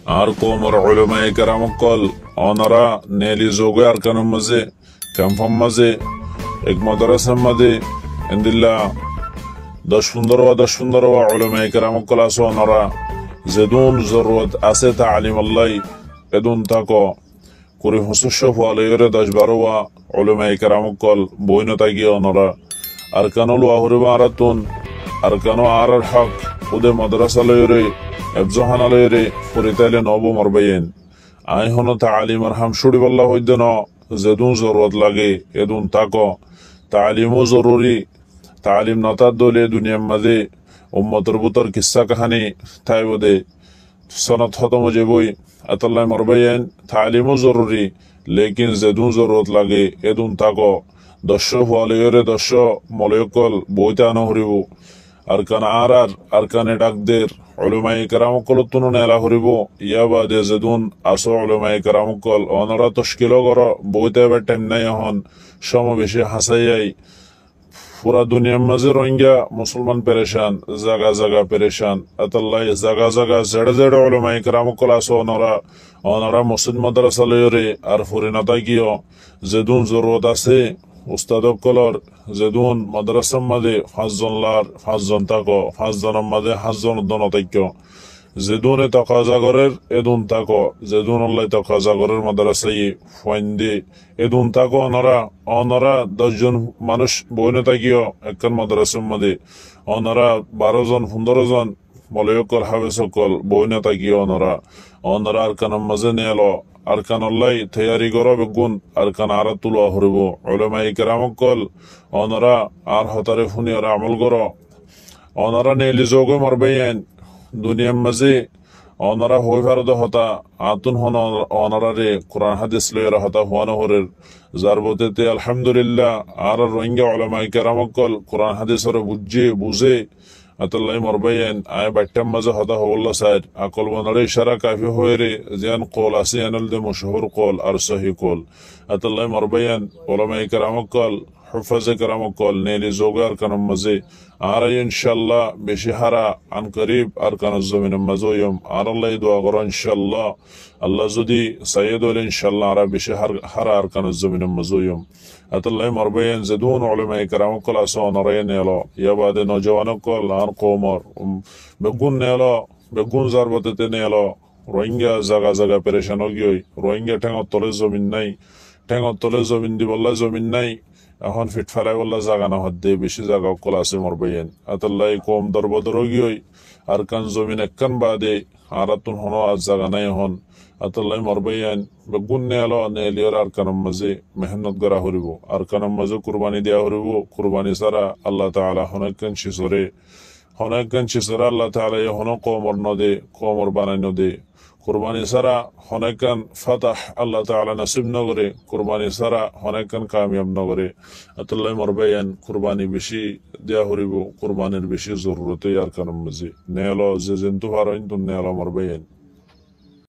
আর কোমর উলামায়ে কেরাম কল অনরা নেলি যোগে আর কানুম মাঝে ক্যাম্পাম মাঝে এক মাদ্রাসার মাঝে ইন্দিল্লা 10 15 উলামায়ে কেরাম কল আছে অনরা যেদুন জরুরত আছে তালিম আল্লাহ এদুন তাকো করে হুসুস ফলেরে 10 12 উলামায়ে কেরাম কল বইনতা গিয়ে অনরা আর কানুল ওয়াহরিবা আরাতুন আর কানু আর হক উদে মাদ্রাসা লয়রে এফজহান আলয়রে পরিতাইলে নব মরবাইন আই হন তালিম আর হাম শুড়ি বল্লা হইতে ন যেদুন জরুরত লাগে এদুন তাকো তালিমও জরুরি তালিম নতার দলে দুনিয়ার মাঝে উম্মতর বুতর কিসা কাহানি তাই বোধে সনত খতম যে বই আতাল্লাহ মরবাইন তালিমও জরুরি লেকিন যেদুন জরুরত লাগে এদুন তাকো 10 ফলেরে 10 মলয়কল বইতে আনা হরিব আর কানে ডাকদের উলামায়ে কেরাম কল তুন নেলা হরিব ইয়া বাদে যেদুন আসো উলামায়ে কেরাম কল অনরা তশকিল কর বইতে বা টাইম নাই হন সমাবেশে হাসাইয়াই পুরা দুনিয়ার মাঝে রোহিঙ্গা মুসলমান পেরেশান জাগা জাগা পেরেশান আতাল্লাহ জাগা জাগা জেড়ে জেড়ে উলামায়ে কেরাম কল আসো অনরা মসজিদ মাদ্রাসা লয়রে আর ফুরিনাতা গিয়ে যেদুন জরুরত আছে উস্তাদ কলর যেদুন মাদ্রাসার মাঝে 5 জন তাকো 5 জনের মাঝে 7 জন দনতৈক্য যেদুনে তকাজা গরের এদুন তাকো যেদুন আল্লাহ তকাজা গরের মাদ্রাসায় ফাইন্দে এদুন তাকো অনরা 10 জন মানুষ বইনে তাকিও একখান মাদ্রাসার মাঝে অনরা 12 জন 15 জন মলয়কল হাবেসকল বইনে তাকিও অনরা আর কানার মাঝে নেলো আরকান আল্লাহ তৈয়ারি করো বেগুন আরকান আরা তুলা হরিব উলামায়ে কেরাম কল অনরা আর হতারে ফুনি আর আমল করো অনরা নেলি যোগে মরবাইন দুনিয়ার মাঝে অনরা হই ভারত হতা আতুন হন অনরা রে কোরআন হাদিস লইরা হতা হওয়ানো হরের জারবতে আলহামদুলিল্লাহ আর রোহিঙ্গা উলামায়ে কেরাম কল কোরআন হাদিসরে বুঝে আতাল্লাহ মরবাইন আয় বাট্টাম মাঝে হতা হল্লা সাইড আকল বনারে ইশারা কাফি হয়ে জিয়ান কল আছে আনল দে মশহুর কল আর সহি কল আতাল্লাহ মরবাইন উলামায়ে কেরাম কল হুফাজে কেরাম কল নেলি জোগার কানম মাঝে আর ইনশাআল্লাহ বেশি হারা আন করিব আর কান জমিন মাঝয়ম আর আল্লাহ দোয়া করো ইনশাআল্লাহ আল্লাহ যদি সাইয়দ হল ইনশাআল্লাহ আর বেশি হারা আর কান জমিন মাঝয়ম আতাল্লাহ মরবাইন যেদুন উলামায়ে কেরাম কল আছে অনরায় নেলো ইয়া বাদে নজওয়ান কল আর কোমর বেগুন নেলো বেগুন জারবতে নেলো রোহিঙ্গা জাগা জাগা পেরেশান গিয়ে রোহিঙ্গা ঠেঙর তলে জমিন নাই ঠেঙর তলে জমিন দি বললা জমিন নাই এখন ফিট ফেলাই বললা জাগা না হদ্দে বেশি জাগা কল আছে মরবাইন আতাল্লাহ কম দরবদর গিয়ে আর কান জমিন একখান বাদে আর তুন হন আজ জাগা নাই হন আতাল্লাহ মরবাইন বেগুন নেলো নেলিয়র আর কানম মাঝে মেহনত করা হরিব আর কানম মাঝে কুরবানি দেওয়া হরিব কুরবানি ছাড়া আল্লাহ তাআলা হনকান শিসরে আল্লাহ তাআলা হন কোমর নদে কোমর বানাই নদে কুরবানি ছাড়া হনকান ফাতাহ আল্লাহ তাআলা নসিব নগরে কুরবানি ছাড়া হনকান কামিয়াব নগরে আতাল্লাহ মরবাইন কুরবানি বেশি দেওয়া হরিব কুরবানির বেশি জরুরত আর কানম মাঝে নেলো যে জন্তু হারাইন তো নেলো মরবাইন